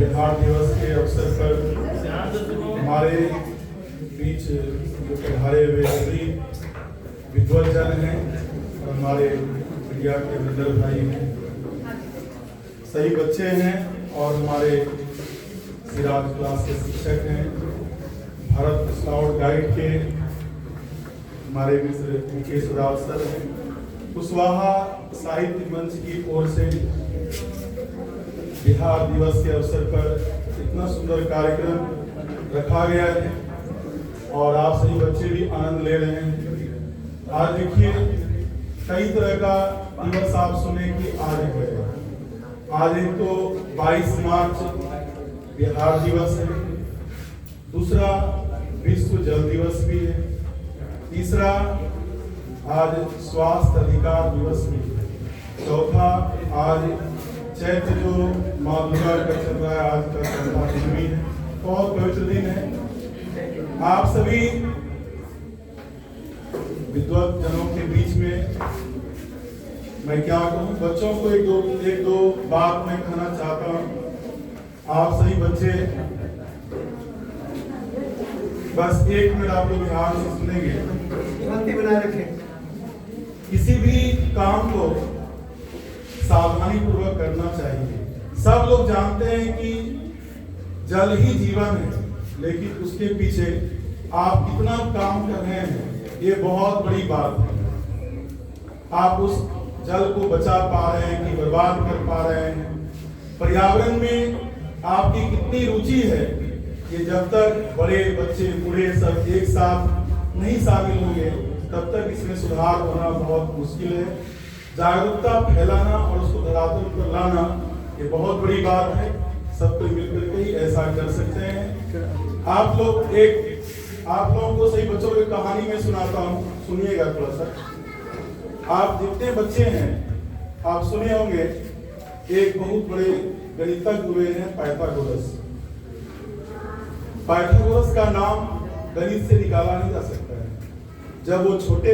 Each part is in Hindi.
बिहार दिवस के अवसर पर हमारे बीच जो पधारे हुए सभी विद्वज्जन हैं और हमारे मीडिया के ब्रदर भाई हैं, सही बच्चे हैं और हमारे सिराज क्लास के शिक्षक हैं, भारत स्काउट गाइड के हमारे मित्र मुकेश राव सर हैं, कुशवाहा साहित्य मंच की ओर से बिहार दिवस के अवसर पर इतना सुंदर कार्यक्रम रखा गया है और आप सभी बच्चे भी आनंद ले रहे हैं। आज देखिए कई तरह का दिवस आप सुने कि आज है, आज एक तो 22 मार्च बिहार दिवस है, दूसरा विश्व जल दिवस भी है, तीसरा आज स्वास्थ्य अधिकार दिवस भी है, चौथा आज चैत्र जो माँ दुर्गा का चल रहा है, आज का चौथा दिन भी है, बहुत पवित्र दिन है। आप सभी विद्वत जनों के बीच में मैं क्या कहूँ, बच्चों को एक दो बात मैं कहना चाहता हूँ। आप सभी बच्चे बस 1 मिनट आप लोग ध्यान से सुनेंगे, शांति बनाए रखें। किसी भी काम को सावधानी पूर्वक करना चाहिए। सब लोग जानते हैं कि जल ही जीवन है, लेकिन उसके पीछे आप कितना काम कर रहे हैं ये बहुत बड़ी बात है। आप उस जल को बचा पा रहे हैं कि बर्बाद कर पा रहे हैं, पर्यावरण में आपकी कितनी रुचि है, कि जब तक बड़े बच्चे बूढ़े सब एक साथ नहीं शामिल होंगे तब तक इसमें सुधार होना बहुत मुश्किल है। जागरूकता फैलाना और उसको धरातल पर लाना ये बहुत बड़ी बात है। सब कोई मिलकर के ही ऐसा कर सकते हैं। आप लोगों को सही बच्चों की कहानी में सुनाता हूँ, सुनिएगा थोड़ा सा। आप जितने बच्चे हैं आप सुने होंगे, एक बहुत बड़े गणितज्ञ हुए हैं पाइथागोरस। पाइथागोरस का नाम गणित से निकाला नहीं जा सकता है। जब वो छोटे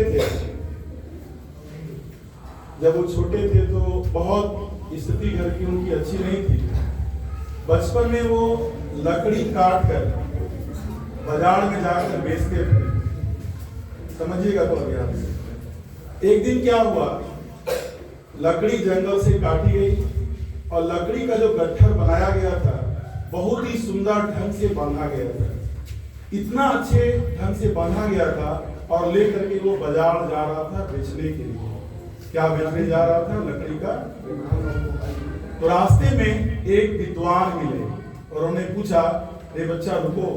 थे तो बहुत स्थिति घर की उनकी अच्छी नहीं थी। बचपन में वो लकड़ी काट कर बाजार में जाकर बेचते थे। समझिएगा तो ध्यान से। एक दिन क्या हुआ, लकड़ी जंगल से काटी गई और लकड़ी का जो गट्ठर बनाया गया था बहुत ही सुंदर ढंग से बांधा गया था। इतना अच्छे ढंग से बांधा गया था और लेकर के वो बाजार जा रहा था बेचने के लिए। क्या बेचने जा रहा था? लकड़ी का। तो रास्ते में एक विद्वान मिले और उन्होंने पूछा, ए बच्चा रुको,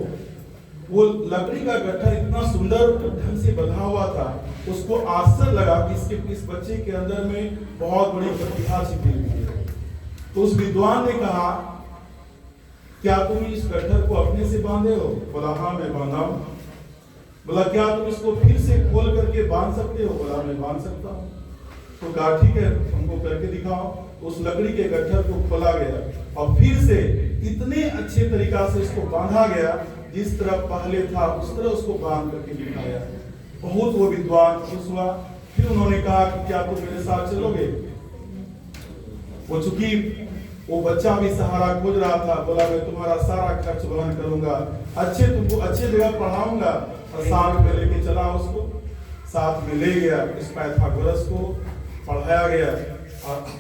वो लकड़ी का गट्ठर इतना सुंदर ढंग से बंधा हुआ था, उसको आश्चर्य लगा कि इस बच्चे के अंदर में बहुत बड़ी प्रतिभा छिपी हुई है। तो उस विद्वान ने कहा, क्या तुम इस गट्ठर को अपने से बांधे हो? बोला हाँ मैं बांधा हूं। बोला क्या तुम इसको फिर से खोल करके बांध सकते हो? बोला मैं बांध सकता हूँ। तो कहा ठीक है हमको करके दिखाओ। उस लकड़ी के गट्ठर को खोला गया और फिर से इतने अच्छे तरीका से इसको बांधा गया, जिस तरह पहले था उस तरह उसको बांध करके दिखाया। बहुत वो विद्वान खुश हुआ। फिर उन्होंने कहा कि क्या तुम मेरे साथ चलोगे? वो चूंकि वो बच्चा भी सहारा खोज रहा था, बोला मैं तुम्हारा सारा खर्च वहन करूंगा, तुमको अच्छे जगह पढ़ाऊंगा। और साथ में लेके चला उसको, साथ में ले गया। इस पाइथागोरस को पढ़ाया गया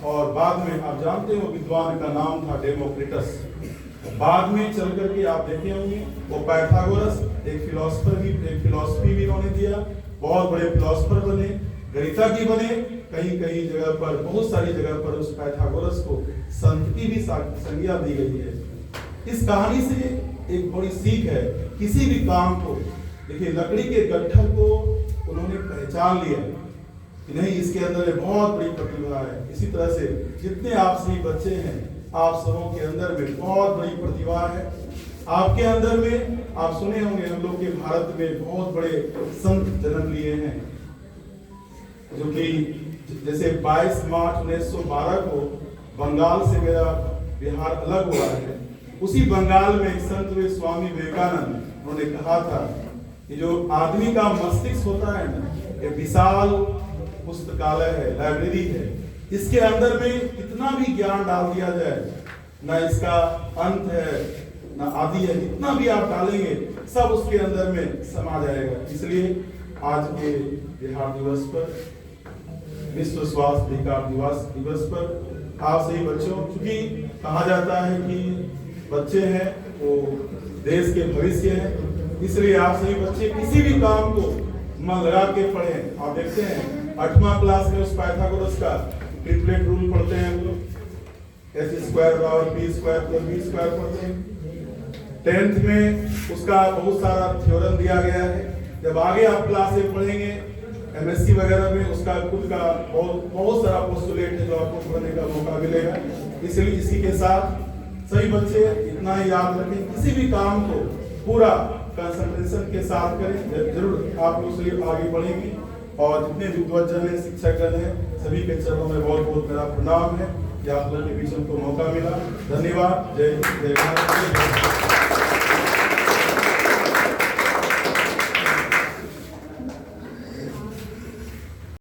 और बाद में आप जानते हो विद्वान का नाम था डेमोक्रिटस। बाद में चल करके आप देखे होंगे वो पाइथागोरस एक फिलॉसफी भी उन्होंने दिया, बहुत बड़े फिलॉसफर बने, गणितज्ञ बने। कहीं जगह पर, बहुत सारी जगह पर उस पाइथागोरस को संत की भी संज्ञा दी गई है। इस कहानी से एक बड़ी सीख है, किसी भी काम को देखिए, लकड़ी के गट्ठर को उन्होंने पहचान लिया कि नहीं इसके अंदर बहुत बड़ी प्रतिभा है। इसी तरह से जितने आप सभी बच्चे हैं, आप सबों के अंदर में बहुत बड़ी प्रतिभा है। आपके अंदर में आप सुने होंगे हम लोग के भारत में बहुत बड़े संत जन्म लिए हैं, जो कि जैसे 22 मार्च 1912 को बंगाल से मेरा बिहार अलग हुआ है। उसी बंगाल में एक संत हुए स्वामी विवेकानंद, उन्होंने कहा था कि जो आदमी का मस्तिष्क होता है ना, ये विशाल पुस्तकालय है, लाइब्रेरी है। इसके अंदर में कितना भी ज्ञान डाल दिया जाए ना इसका अंत है, ना आदि है। जितना भी आप डालेंगे सब उसके अंदर में समा जाएगा। इसलिए आज के बिहार दिवस पर, विश्व स्वास्थ्य अधिकार दिवस पर आप सभी बच्चों, क्योंकि कहा जाता है कि बच्चे हैं वो देश के भविष्य हैं, इसलिए आप सभी बच्चे किसी भी काम को मन लगा के पढ़ें। आप देखते हैं 8वां क्लास में उस पाइथागोरस का ट्रिपलेट रूल पढ़ते हैं हम लोग, h² = b² + b² पढ़ते हैं। 10th में उसका बहुत सारा थ्योरम दिया गया है। जब आगे आप क्लास में पढ़ेंगे MSc वगैरह में, उसका खुद का बहुत सारा पोस्टुलेट है जो आपको पढ़ने का मौका मिलेगा। इसलिए इसी के साथ सभी बच्चे इतना ही याद रखें, किसी भी काम को पूरा कंसंट्रेशन के साथ करें, जरूर आप लोग से आगे बढ़ेंगे। और जितने विद्वज्जन हैं, शिक्षकगण हैं, सभी के चरणों में बहुत बहुत मेरा प्रणाम है कि आप लोगों के बीच हमको मौका मिला। धन्यवाद। जय हिंद, जय भारत।